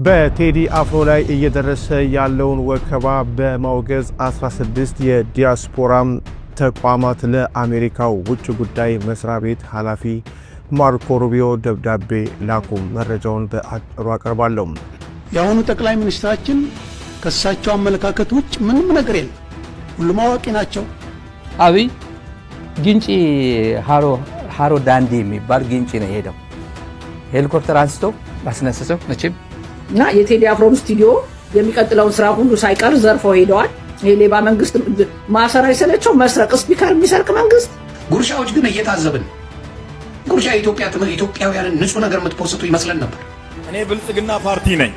በቴዲ አፍሮ ላይ እየደረሰ ያለውን ወከባ በማውገዝ 16 የዲያስፖራ ተቋማት ለአሜሪካው ውጭ ጉዳይ መስሪያ ቤት ኃላፊ ማርኮ ሩቢዮ ደብዳቤ ላኩ። መረጃውን በአጭሩ አቀርባለሁ። የአሁኑ ጠቅላይ ሚኒስትራችን ከሳቸው አመለካከት ውጭ ምንም ነገር የለም። ሁሉም አዋቂ ናቸው። አብይ ግንጪ ሃሮ ዳንዲ የሚባል ግንጪ ነው የሄደው። ሄሊኮፕተር አንስቶ ባስነሰሰው መቼም እና የቴዲ አፍሮን ስቱዲዮ የሚቀጥለውን ስራ ሁሉ ሳይቀር ዘርፈው ሄደዋል። የሌባ መንግስት ማሰር አይሰለቸው መስረቅ ስፒከር የሚሰርቅ መንግስት። ጉርሻዎች ግን እየታዘብን ጉርሻ ኢትዮጵያውያንን ንጹህ ነገር የምትፖስቱ ይመስለን ነበር። እኔ ብልጽግና ፓርቲ ነኝ።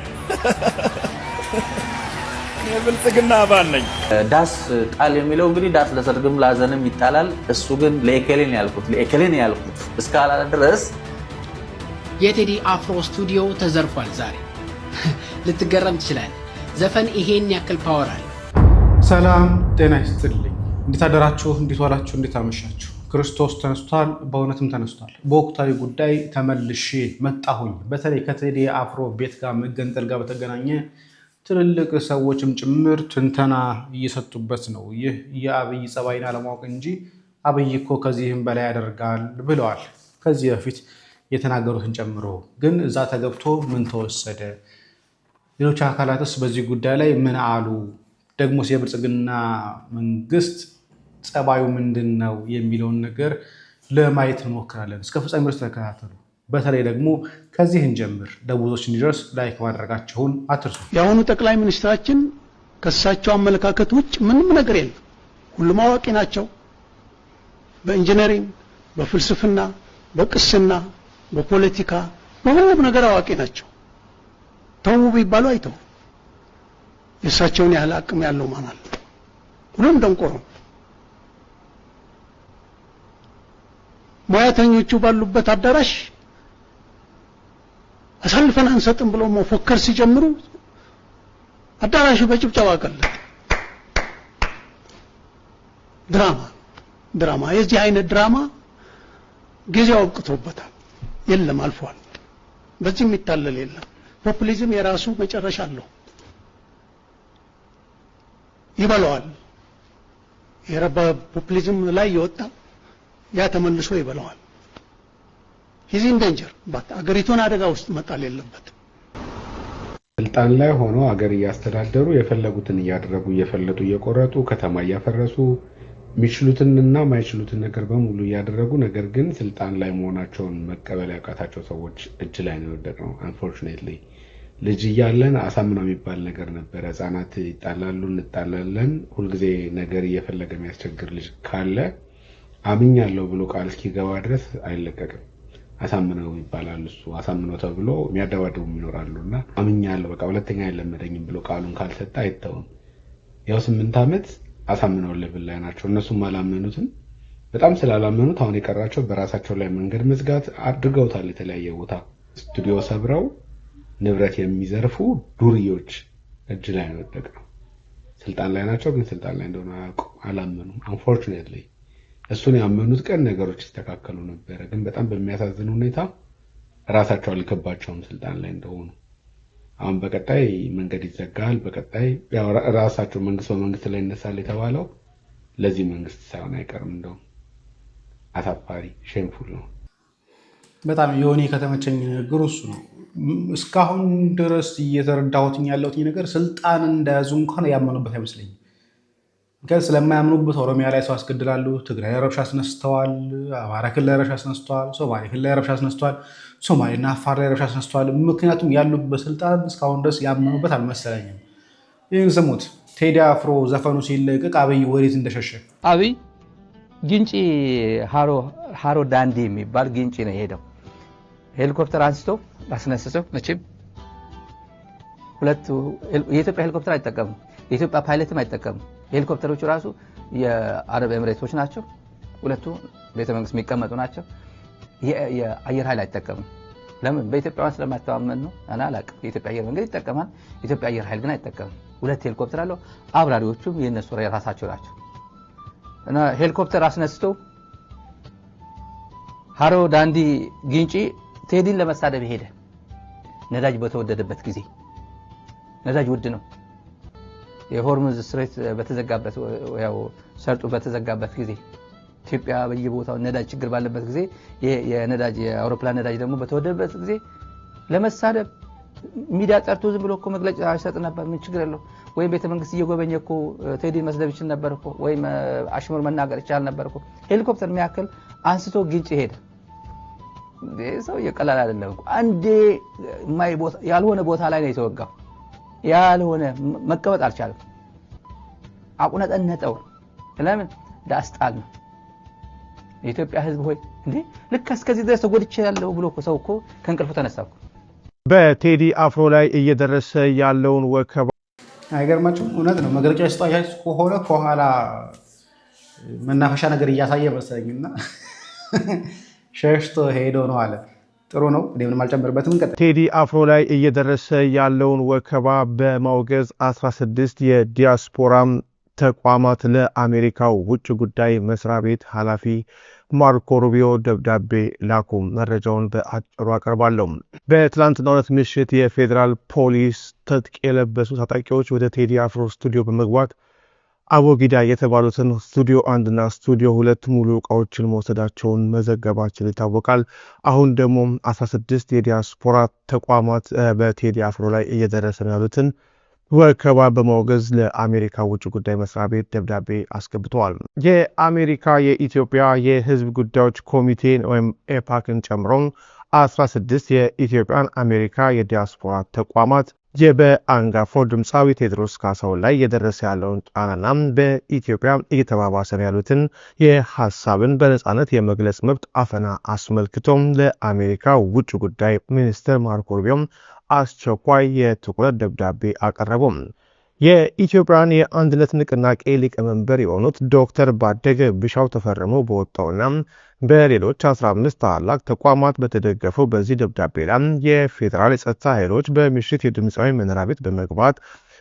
እኔ ብልጽግና አባል ነኝ። ዳስ ጣል የሚለው እንግዲህ ዳስ ለሰርግም ላዘንም ይጣላል። እሱ ግን ለኤኬሌን ያልኩት እስካላለ ድረስ የቴዲ አፍሮ ስቱዲዮ ተዘርፏል። ዛሬ ልትገረም ትችላለህ። ዘፈን ይሄን ያክል ፓወር አለ። ሰላም ጤና ይስጥልኝ። እንዴት አደራችሁ? እንዴት ዋላችሁ? እንዴት አመሻችሁ? ክርስቶስ ተነስቷል፣ በእውነትም ተነስቷል። በወቅታዊ ጉዳይ ተመልሼ መጣሁኝ። በተለይ ከቴዲ አፍሮ ቤት ጋር መገንጠል ጋር በተገናኘ ትልልቅ ሰዎችም ጭምር ትንተና እየሰጡበት ነው። ይህ የአብይ ጸባይን አለማወቅ እንጂ አብይ እኮ ከዚህም በላይ ያደርጋል ብለዋል። ከዚህ በፊት የተናገሩትን ጨምሮ ግን እዛ ተገብቶ ምን ተወሰደ? ሌሎች አካላትስ በዚህ ጉዳይ ላይ ምን አሉ? ደግሞስ የብልጽግና መንግስት ጸባዩ ምንድን ነው የሚለውን ነገር ለማየት እንሞክራለን። እስከ ፍጻሜ ድረስ ተከታተሉ። በተለይ ደግሞ ከዚህ እንጀምር። ለብዙዎች እንዲደርስ ላይክ ማድረጋቸውን አትርሱ። የአሁኑ ጠቅላይ ሚኒስትራችን ከሳቸው አመለካከት ውጭ ምንም ነገር የለም። ሁሉም አዋቂ ናቸው። በኢንጂነሪንግ፣ በፍልስፍና፣ በቅስና፣ በፖለቲካ በሁሉም ነገር አዋቂ ናቸው። ተው ቢባሉ አይተው። የእሳቸውን ያህል አቅም ያለው ማን አለ? ሁሉም ደንቆሮ። ሙያተኞቹ ባሉበት አዳራሽ አሳልፈን አንሰጥም ብለው መፎከር ሲጀምሩ አዳራሹ በጭብጨባ ቀለጠ። ድራማ የዚህ አይነት ድራማ ጊዜው አብቅቶበታል። የለም አልፏል። በዚህ የሚታለል የለም። ፖፑሊዝም የራሱ መጨረሻ አለው። ይበላዋል። የረባ ፖፑሊዝም ላይ ይወጣ ያ ተመልሶ ይበላዋል። ሂዝ ኢን ዴንጀር አገሪቱን አደጋ ውስጥ መጣል የለበትም። ስልጣን ላይ ሆኖ አገር እያስተዳደሩ የፈለጉትን እያደረጉ እየፈለጡ እየቆረጡ ከተማ እያፈረሱ የሚችሉትንና ማይችሉትን ነገር በሙሉ እያደረጉ ነገር ግን ስልጣን ላይ መሆናቸውን መቀበል ያቃታቸው ሰዎች እጅ ላይ ነው የወደቅነው። አንፎርቹኔትሊ ልጅ እያለን አሳምነው የሚባል ነገር ነበረ። ህፃናት ይጣላሉ፣ እንጣላለን። ሁልጊዜ ነገር እየፈለገ የሚያስቸግር ልጅ ካለ አምኛለሁ ብሎ ቃል እስኪገባ ድረስ አይለቀቅም። አሳምነው ይባላል። እሱ አሳምነው ተብሎ የሚያደባድቡ ይኖራሉና አምኛለሁ በቃ ሁለተኛ አይለመደኝም ብሎ ቃሉን ካልሰጠ አይተውም። ያው 8 ዓመት አሳምነው ለብል ላይ ናቸው። እነሱም አላመኑትም። በጣም ስላላመኑት አሁን የቀራቸው በራሳቸው ላይ መንገድ መዝጋት አድርገውታል። የተለያየ ቦታ ስቱዲዮ ሰብረው ንብረት የሚዘርፉ ዱርዮች እጅ ላይ ነው የወደቅነው። ስልጣን ላይ ናቸው፣ ግን ስልጣን ላይ እንደሆነ አላመኑም። አንፎርቹኔትሊ እሱን ያመኑት ቀን ነገሮች ይስተካከሉ ነበረ። ግን በጣም በሚያሳዝን ሁኔታ ራሳቸው አልከባቸውም ስልጣን ላይ እንደሆኑ። አሁን በቀጣይ መንገድ ይዘጋል። በቀጣይ ያው ራሳቸው መንግስት በመንግስት ላይ ይነሳል የተባለው ለዚህ መንግስት ሳይሆን አይቀርም። እንደው አሳፋሪ ሼምፉል ነው በጣም። የሆነ ከተመቸኝ ንግግር እሱ ነው። እስካሁን ድረስ እየተረዳሁት ያለሁት ነገር ስልጣን እንደያዙ እንኳን ያመኑበት አይመስለኝም። ግን ስለማያምኑበት ኦሮሚያ ላይ ሰው አስገድላሉ፣ ትግራይ ረብሻ አስነስተዋል፣ አማራ ክልል ረብሻ አስነስተዋል፣ ሶማሌ ክልል ረብሻ አስነስተዋል፣ ሶማሌና አፋር ላይ ረብሻ አስነስተዋል። ምክንያቱም ያሉበት ስልጣን እስካሁን ድረስ ያመኑበት አልመሰለኝም። ይህን ስሙት። ቴዲ አፍሮ ዘፈኑ ሲለቀቅ አብይ ወዴት እንደሸሸ። አብይ ግንጪ ሃሮ ዳንዲ የሚባል ግንጪ ነው የሄደው። ሄሊኮፕተር አንስቶ ባስነሰሰው መቼም የኢትዮጵያ ሄሊኮፕተር አይጠቀምም፣ የኢትዮጵያ ፓይለትም አይጠቀምም። ሄሊኮፕተሮቹ ራሱ የአረብ ኤምሬቶች ናቸው። ሁለቱ ቤተመንግስት የሚቀመጡ ናቸው። የአየር ኃይል አይጠቀምም። ለምን? በኢትዮጵያውያን ስለማይተማመን ነው። እኔ አላውቅም። የኢትዮጵያ አየር መንገድ ይጠቀማል፣ የኢትዮጵያ አየር ኃይል ግን አይጠቀምም። 2 ሄሊኮፕተር አለው። አብራሪዎቹም የነሱ ራሳቸው ናቸው። እና ሄሊኮፕተር አስነስቶ ሃሮ ዳንዲ ግንጪ ቴዲን ለመሳደብ ሄደ። ነዳጅ በተወደደበት ጊዜ ነዳጅ ውድ ነው። የሆርሙዝ ስትሬት በተዘጋበት ያው ሰርጡ በተዘጋበት ጊዜ ኢትዮጵያ በየቦታው ነዳጅ ችግር ባለበት ጊዜ የነዳጅ የአውሮፕላን ነዳጅ ደግሞ በተወደደበት ጊዜ ለመሳደብ ሚዲያ ጠርቶ ዝም ብሎ እኮ መግለጫ አይሰጥ ነበር። ምን ችግር አለው? ወይም ቤተ መንግስት እየጎበኘ እኮ ቴዲን መስደብ ይችል ነበር እኮ፣ ወይም አሽሙር መናገር ይችላል ነበር እኮ። ሄሊኮፕተር የሚያክል አንስቶ ግንጭ ሄደ። ሰው የቀላል አይደለም እኮ። አንዴ ያልሆነ ቦታ ላይ ነው የተወጋው። ያልሆነ መቀበጥ አልቻለም። አቁነጠነጠው። ለምን ዳስጣል ነው። የኢትዮጵያ ህዝብ ሆይ እንዴ ልክ እስከዚህ ድረስ ተጎድቼ ያለው ብሎ ሰው እኮ ከእንቅልፉ ተነሳው። በቴዲ አፍሮ ላይ እየደረሰ ያለውን ወከባ አይገርማችሁም? እውነት ነው። መግለጫ ያስጣያችሁ ከሆነ ከኋላ መናፈሻ ነገር እያሳየ መሰለኝና ሸሽቶ ሄዶ ነው አለ። ጥሩ ነው። እኔ ምንም አልጨምርበትም። እንቀጥል። ቴዲ አፍሮ ላይ እየደረሰ ያለውን ወከባ በማውገዝ 16 የዲያስፖራ ተቋማት ለአሜሪካው ውጭ ጉዳይ መስሪያ ቤት ኃላፊ ማርኮ ሩቢዮ ደብዳቤ ላኩ። መረጃውን በአጭሩ አቀርባለሁ። በትላንትናው ዕለት ምሽት የፌዴራል ፖሊስ ትጥቅ የለበሱ ታጣቂዎች ወደ ቴዲ አፍሮ ስቱዲዮ በመግባት አቦጊዳ የተባሉትን ስቱዲዮ 1 እና ስቱዲዮ 2 ሙሉ ዕቃዎችን መውሰዳቸውን መዘገባችን ይታወቃል። አሁን ደግሞ 16 የዲያስፖራ ተቋማት በቴዲ አፍሮ ላይ እየደረሰ ነው ያሉትን ወከባ በማውገዝ ለአሜሪካ ውጭ ጉዳይ መስሪያ ቤት ደብዳቤ አስገብተዋል። የአሜሪካ የኢትዮጵያ የሕዝብ ጉዳዮች ኮሚቴን ወይም ኤፓክን ጨምሮ 16 የኢትዮጵያን አሜሪካ የዲያስፖራ ተቋማት በአንጋፋው ድምፃዊ ቴዎድሮስ ካሳሁን ላይ የደረሰ ያለውን ጫናና በኢትዮጵያ እየተባባሰ ያሉትን የሀሳብን በነጻነት የመግለጽ መብት አፈና አስመልክቶም ለአሜሪካ ውጭ ጉዳይ ሚኒስትር ማርኮ ሩቢዮ አስቸኳይ የትኩረት ደብዳቤ አቀረቡ። የኢትዮጵያን የአንድነት ንቅናቄ ሊቀመንበር የሆኑት ዶክተር ባደገ ብሻው ተፈርመው በወጣውና በሌሎች 15 ታላላቅ ተቋማት በተደገፈው በዚህ ደብዳቤ ላይ የፌዴራል የጸጥታ ኃይሎች በምሽት የድምፃዊ መኖሪያ ቤት በመግባት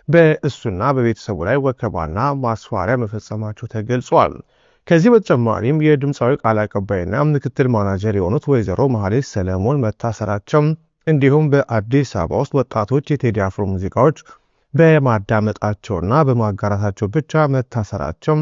በእሱና በቤተሰቡ ላይ ወከባና ማስፈራሪያ መፈጸማቸው ተገልጿል። ከዚህ በተጨማሪም የድምፃዊ ቃል አቀባይና ምክትል ማናጀር የሆኑት ወይዘሮ መሐሌት ሰለሞን መታሰራቸው እንዲሁም በአዲስ አበባ ውስጥ ወጣቶች የቴዲ አፍሮ ሙዚቃዎች በማዳመጣቸውና በማጋራታቸው ብቻ መታሰራቸው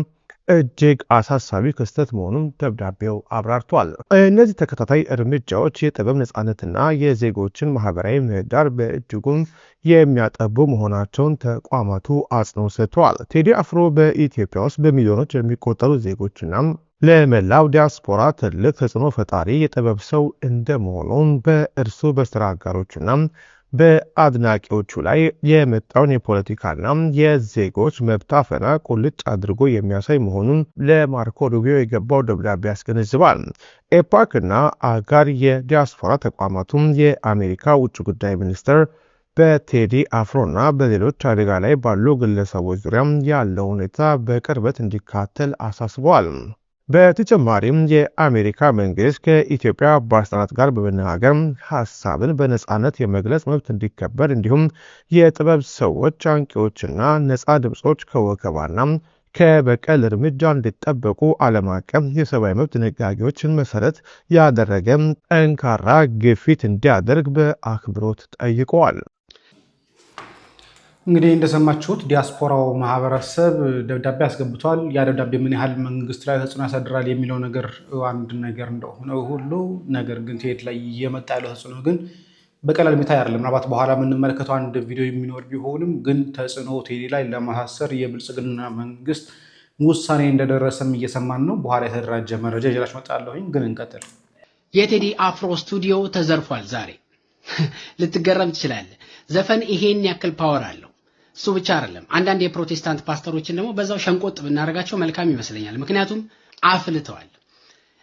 እጅግ አሳሳቢ ክስተት መሆኑን ደብዳቤው አብራርቷል። እነዚህ ተከታታይ እርምጃዎች የጥበብ ነጻነትና የዜጎችን ማህበራዊ ምህዳር በእጅጉም የሚያጠቡ መሆናቸውን ተቋማቱ አጽንኦት ሰጥተዋል። ቴዲ አፍሮ በኢትዮጵያ ውስጥ በሚሊዮኖች የሚቆጠሩ ዜጎችና ለመላው ዲያስፖራ ትልቅ ተጽዕኖ ፈጣሪ የጥበብ ሰው እንደመሆኑም በእርሱ በስራ አጋሮችና በአድናቂዎቹ ላይ የመጣውን የፖለቲካና የዜጎች መብት አፈና ቁልጭ አድርጎ የሚያሳይ መሆኑን ለማርኮ ሩቢዮ የገባው ደብዳቤ ያስገነዝባል። ኤፓክና አጋር የዲያስፖራ ተቋማቱም የአሜሪካ ውጭ ጉዳይ ሚኒስትር በቴዲ አፍሮና በሌሎች አደጋ ላይ ባሉ ግለሰቦች ዙሪያ ያለው ሁኔታ በቅርበት እንዲካተል አሳስበዋል። በተጨማሪም የአሜሪካ መንግስት ከኢትዮጵያ ባለስልጣናት ጋር በመነጋገር ሀሳብን በነጻነት የመግለጽ መብት እንዲከበር እንዲሁም የጥበብ ሰዎች፣ አንቂዎችና ነጻ ድምጾች ከወከባና ከበቀል እርምጃ እንዲጠበቁ ዓለም አቀፍ የሰብአዊ መብት ድንጋጌዎችን መሰረት ያደረገ ጠንካራ ግፊት እንዲያደርግ በአክብሮት ጠይቀዋል። እንግዲህ እንደሰማችሁት ዲያስፖራው ማህበረሰብ ደብዳቤ አስገብቷል። ያ ደብዳቤ ምን ያህል መንግስት ላይ ተጽዕኖ ያሳድራል የሚለው ነገር አንድ ነገር እንደሆነ ሁሉ ነገር ግን ቴዲ ላይ እየመጣ ያለው ተጽዕኖ ግን በቀላል የሚታይ አይደለም። ምናልባት በኋላ የምንመለከተው አንድ ቪዲዮ የሚኖር ቢሆንም ግን ተጽዕኖ ቴዲ ላይ ለማሳሰር የብልጽግና መንግስት ውሳኔ እንደደረሰም እየሰማን ነው። በኋላ የተደራጀ መረጃ ይዤላችሁ እመጣለሁኝ። ግን እንቀጥል። የቴዲ አፍሮ ስቱዲዮ ተዘርፏል። ዛሬ ልትገረም ትችላለህ። ዘፈን ይሄን ያክል ፓወር አለው። እሱ ብቻ አይደለም። አንዳንድ የፕሮቴስታንት ፓስተሮችን ደግሞ በዛው ሸንቆጥ ብናደርጋቸው መልካም ይመስለኛል። ምክንያቱም አፍልተዋል።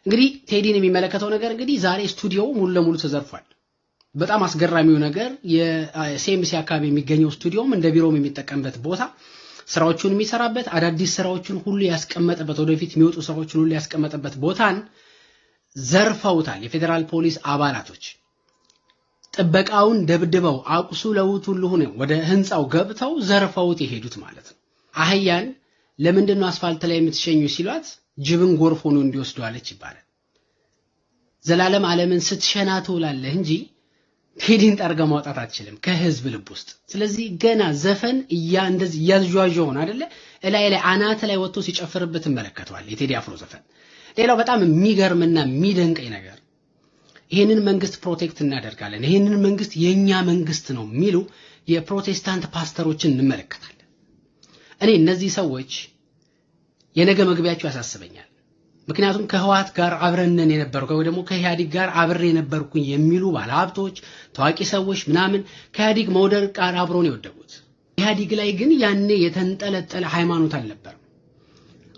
እንግዲህ ቴዲን የሚመለከተው ነገር እንግዲህ ዛሬ ስቱዲዮው ሙሉ ለሙሉ ተዘርፏል። በጣም አስገራሚው ነገር የሲኤምሲ አካባቢ የሚገኘው ስቱዲዮም እንደ ቢሮም የሚጠቀምበት ቦታ፣ ስራዎቹን የሚሰራበት፣ አዳዲስ ስራዎቹን ሁሉ ያስቀመጠበት፣ ወደፊት የሚወጡ ስራዎቹን ሁሉ ያስቀመጠበት ቦታን ዘርፈውታል። የፌዴራል ፖሊስ አባላቶች ጥበቃውን ደብድበው አቁስለውት ሁሉ ሆነ ወደ ህንጻው ገብተው ዘርፈውት የሄዱት ማለት ነው። አህያን ለምንድነው አስፋልት ላይ የምትሸኙ ሲሏት ጅብን ጎርፎ ነው እንዲወስዱ አለች ይባላል። ዘላለም ዓለምን ስትሸና ትውላለህ እንጂ ቴዲን ጠርገው ማውጣት አትችልም ከህዝብ ልብ ውስጥ። ስለዚህ ገና ዘፈን እንደዚህ ያዟዣውን አይደለ እላይ ላይ አናተ ላይ ወጥቶ ሲጨፍርበት እንመለከተዋል የቴዲ አፍሮ ዘፈን። ሌላው በጣም የሚገርምና የሚደንቀኝ ነገር ይሄንን መንግስት ፕሮቴክት እናደርጋለን፣ ይሄንን መንግስት የኛ መንግስት ነው የሚሉ የፕሮቴስታንት ፓስተሮችን እንመለከታለን። እኔ እነዚህ ሰዎች የነገ መግቢያቸው ያሳስበኛል። ምክንያቱም ከህዋት ጋር አብረንን የነበርኩ ወይ ደግሞ ከኢህአዲግ ጋር አብሬ የነበርኩኝ የሚሉ ባለሀብቶች ታዋቂ ሰዎች ምናምን ከኢህአዲግ መውደቅ ጋር አብሮን የወደቁት ኢህአዲግ ላይ ግን ያኔ የተንጠለጠለ ሃይማኖት አልነበረም።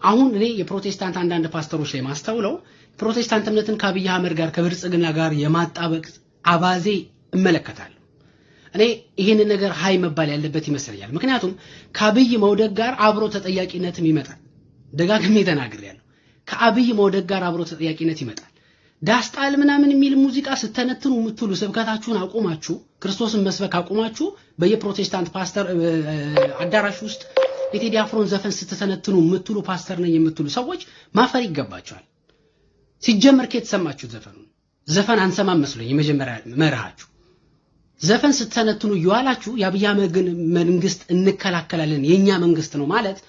አሁን እኔ የፕሮቴስታንት አንዳንድ ፓስተሮች ላይ ማስተውለው ፕሮቴስታንት እምነትን ከአብይ አህመድ ጋር ከብልጽግና ጋር የማጣበቅ አባዜ እመለከታለሁ። እኔ ይሄንን ነገር ሃይ መባል ያለበት ይመስለኛል። ምክንያቱም ከአብይ መውደቅ ጋር አብሮ ተጠያቂነትም ይመጣል። ደጋግሜ ተናግሬያለሁ። ከአብይ መውደቅ ጋር አብሮ ተጠያቂነት ይመጣል። ዳስጣል ምናምን የሚል ሙዚቃ ስተነትኑ የምትሉ ስብከታችሁን አቁማችሁ ክርስቶስን መስበክ አቁማችሁ በየፕሮቴስታንት ፓስተር አዳራሽ ውስጥ የቴዲ አፍሮን ዘፈን ስተነትኑ የምትሉ ፓስተር ነኝ የምትሉ ሰዎች ማፈር ይገባቸዋል። ሲጀመር ከተሰማችሁ ዘፈን አንሰማም መስሎኝ የመጀመሪያ መርሃችሁ ዘፈን ስተነትኑ ይዋላችሁ የአብይ አህመድ መንግስት እንከላከላለን የኛ መንግስት ነው ማለት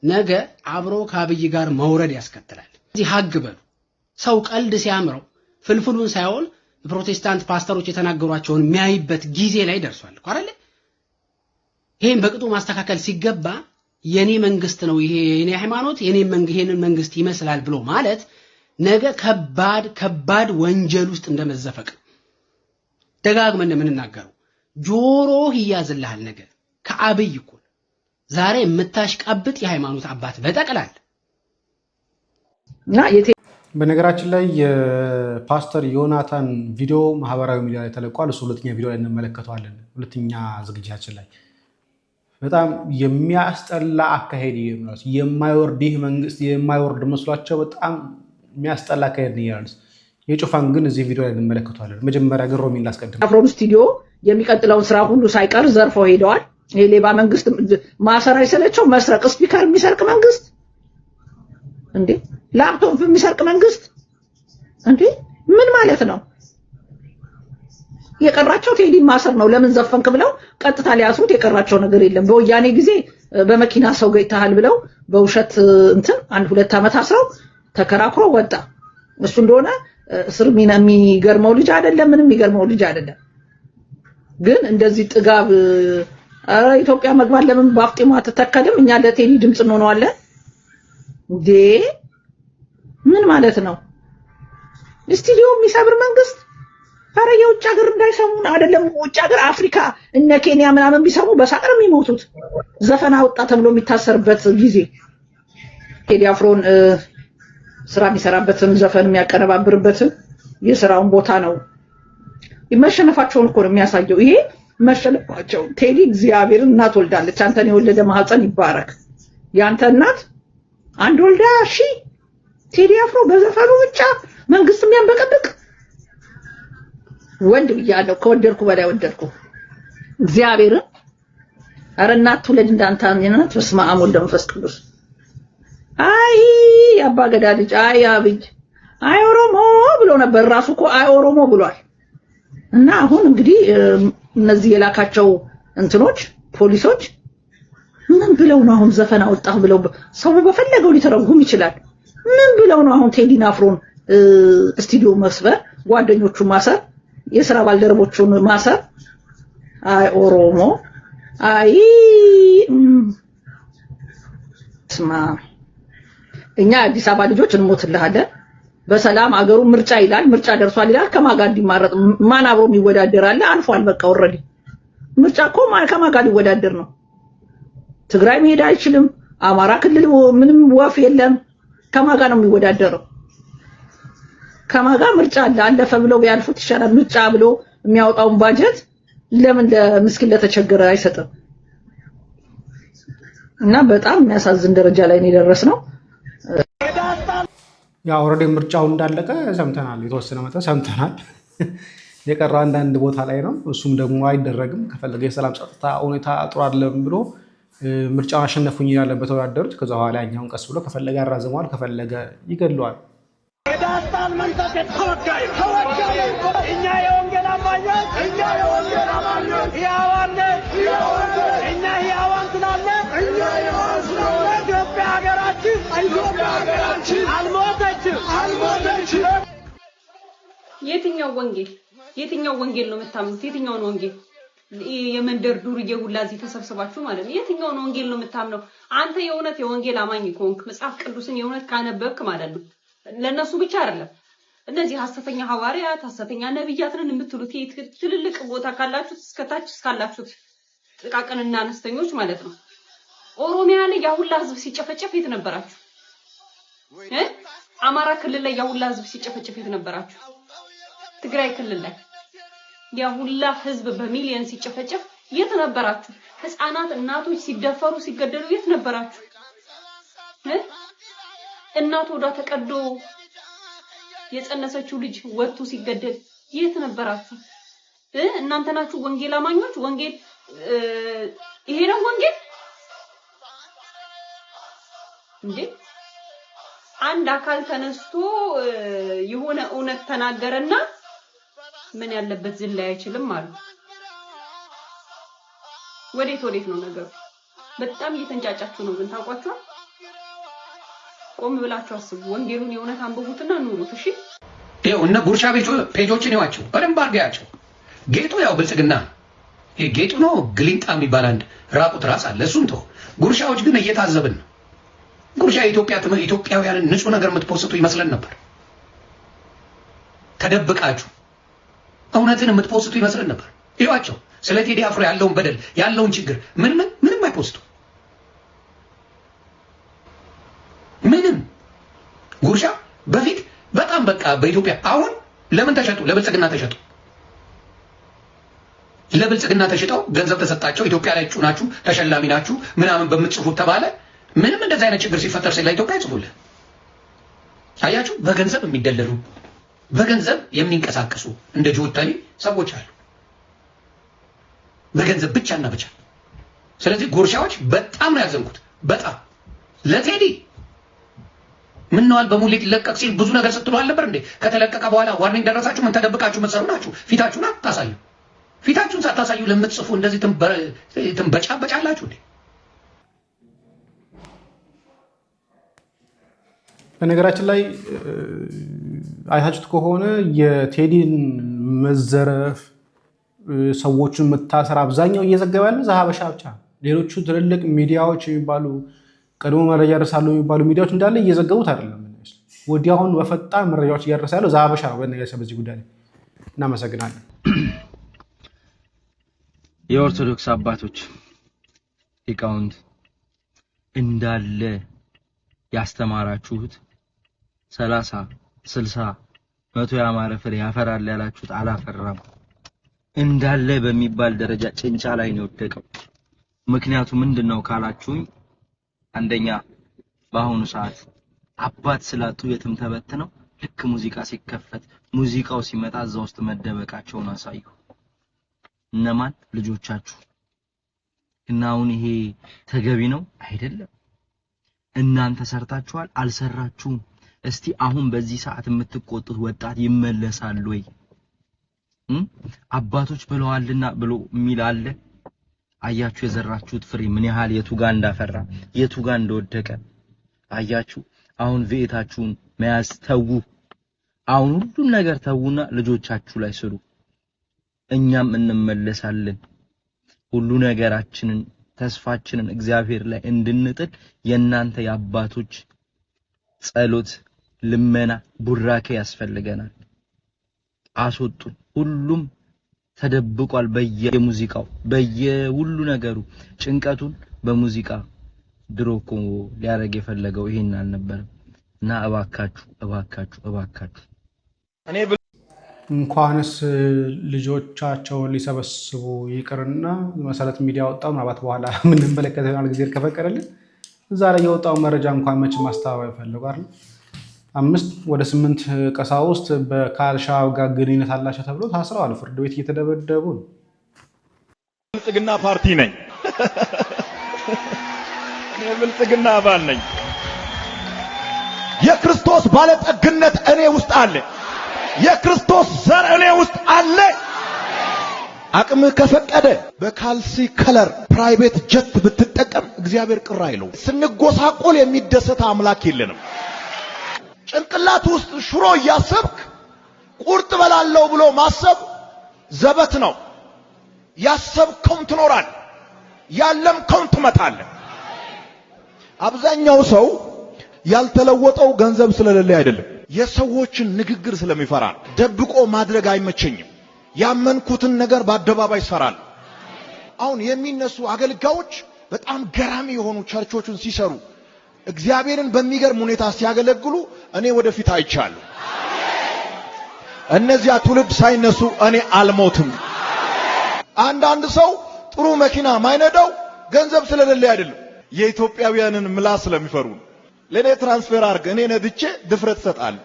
ነገ አብሮ ከአብይ ጋር መውረድ ያስከትላል። እዚህ ሀግ በሉ። ሰው ቀልድ ሲያምረው ፍልፍሉን ሳይሆን ፕሮቴስታንት ፓስተሮች የተናገሯቸውን የሚያይበት ጊዜ ላይ ደርሷል እኮ አይደል? ይሄን በቅጡ ማስተካከል ሲገባ የኔ መንግስት ነው ይሄ የኔ ሃይማኖት ይሄንን መንግስት ይመስላል ብሎ ማለት ነገ ከባድ ወንጀል ውስጥ እንደመዘፈቅ ደጋግመን የምንናገረው ጆሮህ ይያዝልሃል። ነገ ከአብይ እኮ ዛሬ የምታሽቃብጥ የሃይማኖት አባት በጠቅላላ እና በነገራችን ላይ የፓስተር ዮናታን ቪዲዮ ማህበራዊ ሚዲያ ላይ ተለቋል። እሱ ሁለተኛ ቪዲዮ ላይ እንመለከተዋለን። ሁለተኛ ዝግጅታችን ላይ በጣም የሚያስጠላ አካሄድ ይመስላል። የማይወርድ መንግስት የማይወርድ መስሏቸው በጣም የሚያስጠላ አካሄድ ነው። የጩፋን ግን እዚህ ቪዲዮ ላይ እንመለከተዋለን። መጀመሪያ ግን ሮሚን ላስቀድም። አፍሮን ስቱዲዮ የሚቀጥለውን ስራ ሁሉ ሳይቀር ዘርፈው ሄደዋል። ይሄ ሌባ መንግስት ማሰር አይሰለቸው? መስረቅ ስፒከር የሚሰርቅ መንግስት እንዴ! ላፕቶፕ የሚሰርቅ መንግስት እንዴ! ምን ማለት ነው? የቀራቸው ቴዲ ማሰር ነው። ለምን ዘፈንክ ብለው ቀጥታ ሊያስሩት የቀራቸው ነገር የለም። በወያኔ ጊዜ በመኪና ሰው ገይተሃል ብለው በውሸት እንትን 1-2 ዓመት አስረው ተከራክሮ ወጣ። እሱ እንደሆነ እስር የሚገርመው ልጅ አይደለም፣ ምንም የሚገርመው ልጅ አይደለም። ግን እንደዚህ ጥጋብ ኢትዮጵያ መግባት ለምን ባፍጢማ ተተከልም? እኛ ለቴዲ ድምጽ እንሆነዋለን እንዴ! ምን ማለት ነው? ስቱዲዮ የሚሰብር መንግስት ኧረ የውጭ ሀገር እንዳይሰሙን አይደለም። ውጭ ሀገር አፍሪካ እነ ኬንያ ምናምን ቢሰሙ በሳቅር የሚሞቱት ዘፈን አወጣ ተብሎ የሚታሰርበት ጊዜ ቴዲ አፍሮን ስራ የሚሰራበትን ዘፈን የሚያቀነባብርበትን የስራውን ቦታ ነው። መሸነፋቸውን እኮ ነው የሚያሳየው። ይሄ መሸነፋቸው ቴዲ እግዚአብሔርን እናት ወልዳለች። አንተን የወለደ ማህፀን ይባረክ። ያንተ እናት አንድ ወልዳ ቴዲ አፍሮ በዘፈኑ ብቻ መንግስት የሚያንበቀብቅ ወንድ ብያለሁ። ከወደድኩ በላይ ወደድኩ እግዚአብሔርን። ኧረ እናት ትውለድ እንዳንተ እናት። በስመ አብ ወወልድ ወመንፈስ ቅዱስ። አይ አባ ገዳ ልጅ አይ አብይ አይ ኦሮሞ ብሎ ነበር። ራሱ እኮ አይ ኦሮሞ ብሏል። እና አሁን እንግዲህ እነዚህ የላካቸው እንትኖች ፖሊሶች ምን ብለው ነው አሁን ዘፈን አወጣህ ብለው ሰው በፈለገው ሊተረጉም ይችላል። ምን ብለው ነው አሁን ቴዲን አፍሮን ስቱዲዮ መስበር፣ ጓደኞቹን ማሰር፣ የሥራ ባልደረቦቹን ማሰር? አይ ኦሮሞ አይ ስማ እኛ አዲስ አበባ ልጆች እንሞትልሃለን በሰላም አገሩ ምርጫ ይላል። ምርጫ ደርሷል ይላል። ከማን ጋር እንዲማረጥ ማን አብሮ የሚወዳደር አለ? አልፏል በቃ ኦሬዲ። ምርጫ እኮ ከማን ጋር ሊወዳደር ነው? ትግራይ መሄድ አይችልም። አማራ ክልል ምንም ወፍ የለም። ከማን ጋር ነው የሚወዳደረው? ከማን ጋር ምርጫ አለ? አለፈ ብለው ቢያልፉት ይሻላል። ምርጫ ብሎ የሚያወጣውን ባጀት ለምን ለምስኪን ለተቸገረ አይሰጥም? እና በጣም የሚያሳዝን ደረጃ ላይ ነው የደረስነው። ያ ኦልሬዲ ምርጫው እንዳለቀ ሰምተናል፣ የተወሰነ መጠን ሰምተናል። የቀረው አንዳንድ ቦታ ላይ ነው። እሱም ደግሞ አይደረግም። ከፈለገ የሰላም ጸጥታ ሁኔታ ጥሩ አይደለም ብሎ ምርጫውን አሸነፉኝ ያለበት ተወዳደሩት። ከዛ በኋላ ያኛውን ቀስ ብሎ ከፈለገ ያራዝመዋል፣ ከፈለገ ይገድለዋል። የዳስታን መንፈስ ተወጋይ እኛ የወንጌል አማኞች እኛ የወንጌል አማኞች ሕያዋን ነን እኛ ሕያዋን ስላለን እኛ ሕያዋን ስላለን ኢትዮጵያ ሀገራችን አልሞተችም። የትኛው ወንጌል ነው የምታምኑት? የትኛውን ወንጌል? የመንደር ዱርዬ ሁላ እዚህ ተሰብስባችሁ ማለት ነው። የትኛውን ወንጌል ነው የምታምነው? አንተ የእውነት የወንጌል አማኝ ከሆንክ መጽሐፍ ቅዱስን የእውነት ካነበብክ ማለት ነው። ለነሱ ብቻ አይደለም እነዚህ ሐሰተኛ ሐዋርያት ሐሰተኛ ነብያትን የምትሉት ትልልቅ ቦታ ካላችሁት እስከታች እስካላችሁት ጥቃቅንና አነስተኞች ማለት ነው። ኦሮሚያ ላይ ያሁላ ህዝብ ሲጨፈጨፍ የት ነበራችሁ? አማራ ክልል ላይ ያሁላ ህዝብ ሲጨፈጨፍ የት ነበራችሁ? ትግራይ ክልል ላይ ያሁላ ህዝብ በሚሊዮን ሲጨፈጨፍ የት ነበራችሁ? ህፃናት እናቶች ሲደፈሩ ሲገደሉ የት ነበራችሁ? እናት ወዳ ተቀዶ የጸነሰችው ልጅ ወጥቶ ሲገደል የት ነበራችሁ? እናንተ ናችሁ ወንጌል አማኞች። ወንጌል ይሄ ነው ወንጌል እንዴ? አንድ አካል ተነስቶ የሆነ እውነት ተናገረና ምን ያለበት ዝም ላይ አይችልም አሉ። ወዴት ነው ነገሩ? በጣም እየተንጫጫችሁ ነው ግን ታውቋችሁ። ቆም ብላችሁ አስቡ። ወንጌሉን የእውነት አንብቡትና ኑሩት። እሺ ይኸው እነ ጉርሻ ፔጆችን ይዋቸው በደንብ አድርጋያቸው። ጌጡ ያው ብልጽግና ጌጡ ነው። ግሊንጣ የሚባል አንድ ራቁት ራስ አለ። እሱም ተው። ጉርሻዎች ግን እየታዘብን ነው። ጉርሻ ኢትዮጵያውያንን ንጹህ ነገር የምትፖስቱ ይመስለን ነበር። ተደብቃችሁ እውነትን የምትፖስቱ ይመስለን ነበር። ይዋቸው ስለ ቴዲ አፍሮ ያለውን በደል ያለውን ችግር ምንም አይፖስቱ። ምንም ጉርሻ በፊት በጣም በቃ በኢትዮጵያ አሁን ለምን ተሸጡ? ለብልጽግና ተሸጡ። ለብልጽግና ተሽጠው ገንዘብ ተሰጣቸው። ኢትዮጵያ ላይ እጩ ናችሁ ተሸላሚ ናችሁ ምናምን በምትጽፉት ተባለ። ምንም እንደዛ አይነት ችግር ሲፈጠር ስለ ኢትዮጵያ አይጽፉልህ። አያችሁ፣ በገንዘብ የሚደለሉ በገንዘብ የሚንቀሳቀሱ እንደ ጆተኒ ሰዎች አሉ። በገንዘብ ብቻና ብቻ። ስለዚህ ጉርሻዎች በጣም ነው ያዘንኩት። በጣም ለቴዲ ምን ነው አልበሙ ሊለቀቅ ሲል ብዙ ነገር ስትሉ አልነበር እንዴ? ከተለቀቀ በኋላ ዋርኒንግ ደረሳችሁ? ምን ተደብቃችሁ መሰሩ ናችሁ? ፊታችሁን አታሳዩ። ፊታችሁን ሳታሳዩ ለምትጽፉ እንደዚህ ትንበጫበጫላችሁ እንዴ? በነገራችን ላይ አይታችሁት ከሆነ የቴዲን መዘረፍ ሰዎችን መታሰር አብዛኛው እየዘገበ ያለ ዘሀበሻ ብቻ። ሌሎቹ ትልልቅ ሚዲያዎች የሚባሉ ቀድሞ መረጃ ያደርሳሉ የሚባሉ ሚዲያዎች እንዳለ እየዘገቡት አይደለም። ወዲያውኑ በፈጣን መረጃዎች እያደረሰ ያለው ዘሀበሻ ነው። በዚህ ጉዳይ ላይ እናመሰግናለን። የኦርቶዶክስ አባቶች ሊቃውንት እንዳለ ያስተማራችሁት 30 60 100 ያማረ ፍሬ ያፈራል ያላችሁት አላፈራም። እንዳለ በሚባል ደረጃ ጭንጫ ላይ ነው የወደቀው። ምክንያቱ ምንድነው ካላችሁኝ፣ አንደኛ በአሁኑ ሰዓት አባት ስላጡ የትም ተበትነው ልክ ሙዚቃ ሲከፈት ሙዚቃው ሲመጣ እዛ ውስጥ መደበቃቸውን አሳዩ። እነማን? ልጆቻችሁ። እና አሁን ይሄ ተገቢ ነው አይደለም? እናንተ ሰርታችኋል አልሰራችሁም? እስቲ አሁን በዚህ ሰዓት የምትቆጡት ወጣት ይመለሳል ወይ? አባቶች ብለዋልና ብሎ የሚል አለ። አያችሁ የዘራችሁት ፍሬ ምን ያህል የቱ ጋር እንዳፈራ የቱ ጋር እንደወደቀ አያችሁ። አሁን ቤታችሁን መያዝ ተው። አሁን ሁሉም ነገር ተውና ልጆቻችሁ ላይ ስሩ። እኛም እንመለሳለን። ሁሉ ነገራችንን ተስፋችንን እግዚአብሔር ላይ እንድንጥል የናንተ የአባቶች ጸሎት፣ ልመና፣ ቡራኬ ያስፈልገናል። አስወጡን። ሁሉም ተደብቋል በየሙዚቃው በየሁሉ ነገሩ። ጭንቀቱን በሙዚቃ ድሮኮ ሊያረግ የፈለገው ይሄን አልነበረም። እና እባካችሁ እኔ እንኳንስ ልጆቻቸውን ሊሰበስቡ ይቅርና መሰረት ሚዲያ ወጣው ምናባት በኋላ ምን እንመለከተው ይሆናል ጊዜ ከፈቀደልን። እዛ ላይ የወጣው መረጃ እንኳን መች ማስተባበያ ይፈልጋል አይደል? 5 ወደ 8 ቀሳውስት በካልሻው ጋር ግንኙነት አላቸው ተብሎ ታስረዋል። ፍርድ ቤት እየተደበደቡ ነው። ብልጽግና ፓርቲ ነኝ። እኔ ብልጽግና አባል ነኝ። የክርስቶስ ባለጠግነት እኔ ውስጥ አለ። የክርስቶስ ዘር እኔ ውስጥ አለ። አቅምህ ከፈቀደ በካልሲ ከለር ፕራይቬት ጀት ብትጠቀም እግዚአብሔር ቅር አይለው። ስንጎሳቆል የሚደሰት አምላክ የለንም። ጭንቅላት ውስጥ ሽሮ እያሰብክ ቁርጥ በላለው ብሎ ማሰብ ዘበት ነው። ያሰብከውን ትኖራል፣ ያለምከውን ትመታለህ። አብዛኛው ሰው ያልተለወጠው ገንዘብ ስለሌለ አይደለም፣ የሰዎችን ንግግር ስለሚፈራ። ደብቆ ማድረግ አይመቸኝም። ያመንኩትን ነገር በአደባባይ ይሰራል። አሁን የሚነሱ አገልጋዮች በጣም ገራሚ የሆኑ ቸርቾችን ሲሰሩ እግዚአብሔርን በሚገርም ሁኔታ ሲያገለግሉ እኔ ወደፊት አይቻለሁ። እነዚያ ትውልድ ሳይነሱ እኔ አልሞትም። አንዳንድ ሰው ጥሩ መኪና ማይነዳው ገንዘብ ስለሌለ አይደለም፣ የኢትዮጵያውያንን ምላስ ስለሚፈሩ። ለኔ ትራንስፈር አድርግ፣ እኔ ነድቼ ድፍረት እሰጣለሁ።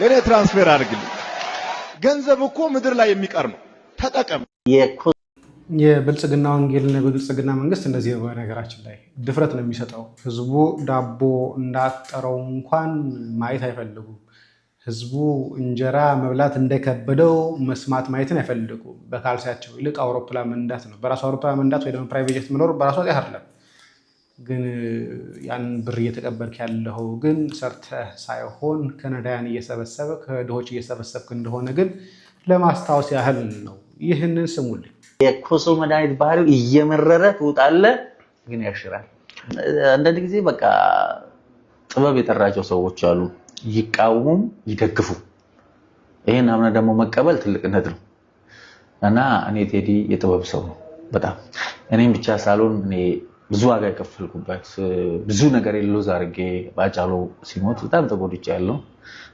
ለኔ ትራንስፈር አድርግልኝ። ገንዘብ እኮ ምድር ላይ የሚቀር ነው፣ ተጠቀም። የብልጽግና ወንጌልና የብልጽግና መንግስት እንደዚህ ነው። በነገራችን ላይ ድፍረት ነው የሚሰጠው። ህዝቡ ዳቦ እንዳጠረው እንኳን ማየት አይፈልጉም። ህዝቡ እንጀራ መብላት እንደከበደው መስማት ማየትን አይፈልጉም። በካልሲያቸው ይልቅ አውሮፕላን መንዳት ነው። በራሱ አውሮፕላን መንዳት ወይ ደግሞ ፕራይቬት ጀት መኖር በራሱ አይደለም። ግን ያን ብር እየተቀበልክ ያለው ግን ሰርተህ ሳይሆን ከነዳያን እየሰበሰበ ከድሆች እየሰበሰብክ እንደሆነ ግን ለማስታወስ ያህል ነው። ይህንን ስሙልኝ። የኮሶ መድኃኒት ባህሪው እየመረረ ትውጣለህ፣ ግን ያሽራል። አንዳንድ ጊዜ በቃ ጥበብ የጠራቸው ሰዎች አሉ፣ ይቃወሙም ይደግፉ። ይሄን አምና ደግሞ መቀበል ትልቅነት ነው እና እኔ ቴዲ የጥበብ ሰው ነው በጣም። እኔም ብቻ ሳልሆን እኔ ብዙ ዋጋ የከፈልኩበት ብዙ ነገር የለው ዛርጌ ባጫሉ ሲሞት በጣም ተጎድቻለሁ።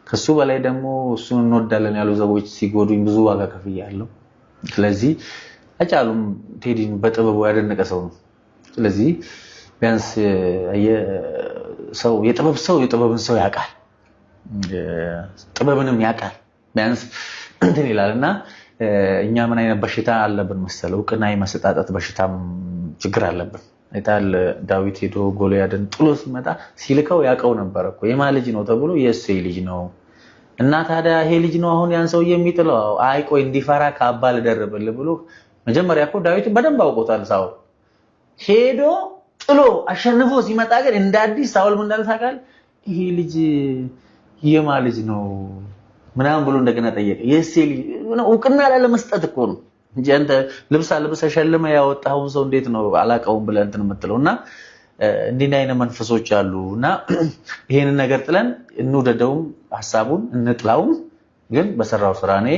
ከሱ በላይ ደግሞ እሱን እንወዳለን ያሉ ሰዎች ሲጎዱኝ ብዙ ዋጋ ከፍያለሁ። ስለዚህ አጫሉም ቴዲን በጥበቡ ያደነቀ ሰው ነው። ስለዚህ ቢያንስ የጥበብ ሰው የጥበብን ሰው ያውቃል፣ ጥበብንም ያውቃል ቢያንስ እንትን ይላልና እኛ ምን አይነት በሽታ አለብን መሰለው? እውቅና የመሰጣጣት በሽታም ችግር አለብን። አይታል ዳዊት ሄዶ ጎልያድን ጥሎ ሲመጣ ሲልከው ያውቀው ነበር እኮ የማን ልጅ ነው ተብሎ የእሴይ ልጅ ነው እና ታዲያ ይሄ ልጅ ነው አሁን ያን ሰው የሚጥለው። አይ ቆይ እንዲፈራ ካባ ልደርብልህ ብሎ መጀመሪያ እኮ ዳዊት በደንብ አውቆታል። ሳውል ሄዶ ጥሎ አሸንፎ ሲመጣ ግን እንደ አዲስ ሳውል ምን እንዳለ ታውቃለህ? ይሄ ልጅ የማን ልጅ ነው ምናምን ብሎ እንደገና ጠየቀ። የእሴይ ልጅ እውቅና ለመስጠት እኮ ነው እንጂ አንተ ልብስ ሸልመ ያወጣውን ሰው እንዴት ነው አላቀውም ብለህ እንትን የምትለውና እንዲህ አይነት መንፈሶች አሉና ይሄንን ነገር ጥለን እንውደደውም ሐሳቡን እንጥላውም፣ ግን በሰራው ስራ እኔ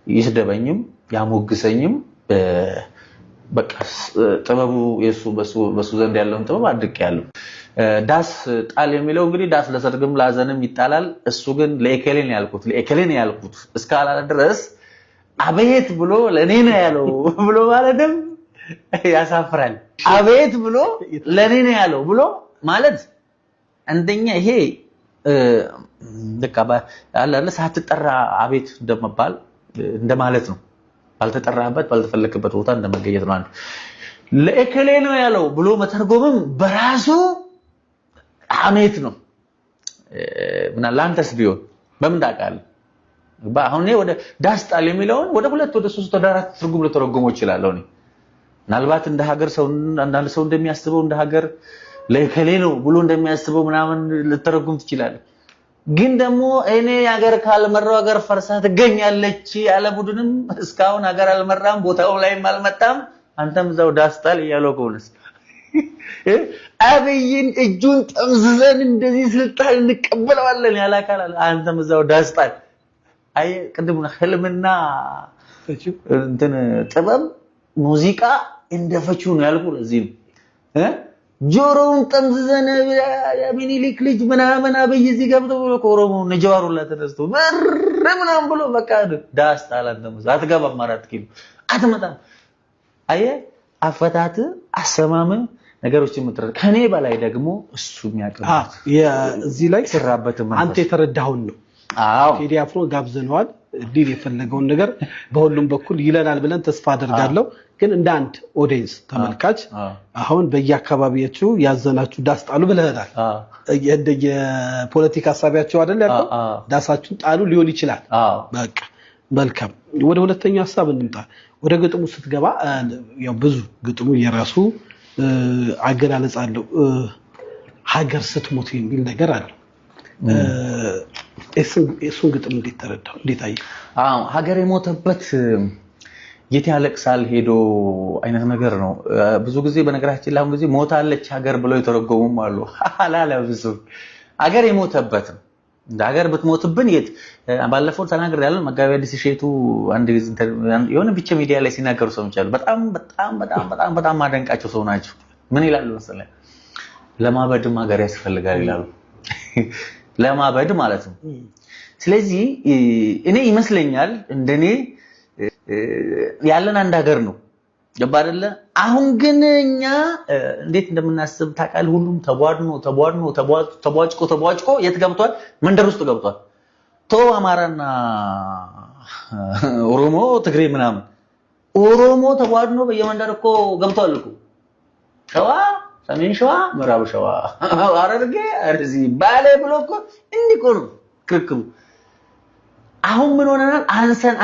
ይስደበኝም ያሞግሰኝም በቃ ጥበቡ የሱ በሱ ዘንድ ያለውን ጥበብ አድርቄያለሁ። ዳስ ጣል የሚለው እንግዲህ ዳስ ለሰርግም ላዘንም ይጣላል። እሱ ግን ለኤከሌን ያልኩት እስካላለ ድረስ አቤት ብሎ ለኔ ነው ያለው ብሎ ማለትም ያሳፍራል። አቤት ብሎ ለኔ ነው ያለው ብሎ ማለት አንደኛ ይሄ ለካባ አላለ ሳትጠራ አቤት እንደመባል እንደማለት ነው። ባልተጠራበት ባልተፈለከበት ቦታ እንደመገኘት ነው። አንድ ለኤከሌ ነው ያለው ብሎ መተርጎምም በራሱ አሜት ነው። ምናላንተስ ቢሆን በምን ታውቃለህ? አሁን እኔ ወደ ዳስጣል የሚለውን ወደ 2 ወደ 3 ወደ 4 ትርጉም ልተረጉመው እችላለሁ። እኔ ምናልባት እንደ ሀገር ሰው አንዳንድ ሰው እንደሚያስበው እንደ ሀገር ለከሌ ነው ብሎ እንደሚያስበው ምናምን ልተረጉም ትችላለህ። ግን ደግሞ እኔ ሀገር ካልመራው ሀገር ፈርሳ ትገኛለች ያለ ቡድንም እስካሁን ሀገር አልመራም ቦታው ላይም አልመጣም። አንተም እዛው ዳስጣል እያለው ከሆነስ አብይን እጁን ጠምዝዘን እንደዚህ ስልጣን እንቀበለዋለን ያላካላል። አንተም እዛው ዳስጣል አይ ቅድም ህልምና እንትን ጥበብ ሙዚቃ እንደፈቹ ነው ያልኩ። ለዚህ ነው ጆሮውን ጠምዝዘን ሚኒሊክ ልጅ ምናምን አብይ እዚህ ገብቶ ብሎ ኮሮሞ ነጃዋሩላ ተነስቶ ምናምን ብሎ በቃ ዳስጣል። አንተም አትገባም 4 ኪሎ አትመጣም። አይ አፈታት አሰማም ነገሮችን ምትረዳ ከኔ በላይ ደግሞ እሱ የሚያቀርብ እዚህ ላይ ስራበት አንተ የተረዳውን ነው። አዎ ቴዲ አፍሮ ጋብዘነዋል ዲል የፈለገውን ነገር በሁሉም በኩል ይለናል ብለን ተስፋ አደርጋለሁ። ግን እንደ አንድ ኦዲየንስ ተመልካች አሁን በየአካባቢያችሁ ያዘናችሁ ዳስጣሉ ብለናል። የፖለቲካ ሐሳቢያቸው አይደል ያለው ዳሳችሁን ጣሉ ሊሆን ይችላል። በቃ መልካም ወደ ሁለተኛው ሐሳብ እንምጣ ወደ ግጥሙ ስትገባ ያው ብዙ ግጥሙ የራሱ አገላለጽ አለው ሀገር ስትሞት የሚል ነገር አለ እሱን ግጥም እንዴት ተረዳው እንዴት አየህ ሀገር የሞተበት የት ያለቅሳል ሄዶ አይነት ነገር ነው ብዙ ጊዜ በነገራችን ላይ አሁን ጊዜ ሞታለች ሀገር ብለው የተረጎሙም አሉ አላላ ብዙ ሀገር የሞተበት እንደ ሀገር ብትሞትብን የት ባለፈው ተናግር ያለው መጋቢ አዲስ ሼቱ አንድ ጊዜ የሆነ ብቻ ሚዲያ ላይ ሲናገሩ ሰምቻለሁ በጣም ማደንቃቸው ሰው ናቸው ምን ይላሉ መሰለኝ ለማበድም ሀገር ያስፈልጋል ይላሉ ለማበድ ማለት ነው ስለዚህ እኔ ይመስለኛል እንደኔ ያለን አንድ ሀገር ነው ገባ አይደለ አሁን ግን እኛ እንዴት እንደምናስብ ታቃል ሁሉም ተቧጭቆ የት ገብቷል መንደር ውስጥ ገብቷል ቶ አማራና ኦሮሞ ትግሬ ምናምን ኦሮሞ ተቧድኖ በየመንደር እኮ ገብቷል እኮ ሸዋ ሰሜን ሸዋ ምዕራብ ሸዋ አረርጌ አርዚ ባሌ ብሎ እኮ እንዲቆር ክርክሩ አሁን ምን ሆነናል አንሰን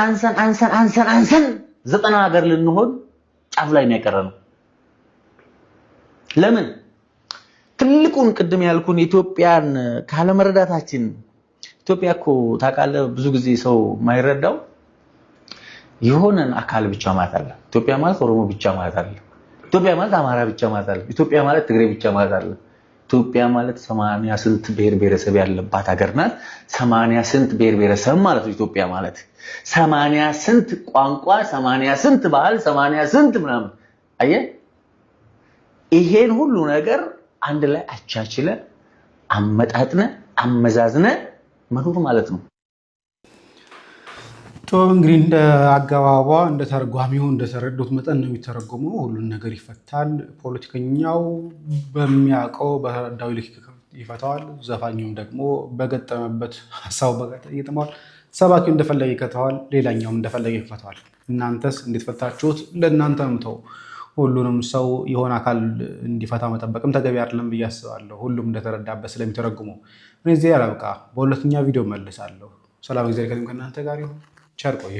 90 ሀገር ልንሆን ጫፍ ላይ ነው ያቀረነው ለምን ትልቁን ቅድም ያልኩን ኢትዮጵያን ካለመረዳታችን ኢትዮጵያኮ ታቃለ ብዙ ጊዜ ሰው ማይረዳው የሆነን አካል ብቻ ማለት አለ ኢትዮጵያ ማለት ኦሮሞ ብቻ ማለት አለ ኢትዮጵያ ማለት አማራ ብቻ ማለት አለ ኢትዮጵያ ማለት ትግሬ ብቻ ማለት አለ ኢትዮጵያ ማለት 80 ስንት ብሔር ያለባት ሀገር ናት 80 ስንት ብሔር ማለት ነው ኢትዮጵያ ማለት 80 ስንት ቋንቋ 80 ስንት ባህል 80 ስንት ምናምን አየ ይሄን ሁሉ ነገር አንድ ላይ አቻችለ አመጣጥነ አመዛዝነ መኖር ማለት ነው እንግዲህ እንደ አገባቧ እንደ ተርጓሚው እንደ ተረዱት መጠን ነው የሚተረጎመው ሁሉን ነገር ይፈታል ፖለቲከኛው በሚያቀው በዳው ልክ ይፈታዋል ዘፋኙም ደግሞ በገጠመበት ሐሳብ በገጠመው ሰባኪው እንደፈለገ ይከተዋል ሌላኛውም እንደፈለገ ይፈታዋል እናንተስ እንዴት ፈታችሁት ለእናንተም ተው ሁሉንም ሰው የሆነ አካል እንዲፈታ መጠበቅም ተገቢ አይደለም ብያስባለሁ ሁሉም እንደተረዳበት ስለሚተረጉመው እኔ እዚህ ያላብቃ በሁለተኛ ቪዲዮ መልሳለሁ ሰላም እግዚአብሔር ከእናንተ ጋር ይሁን ቸር ቆዩ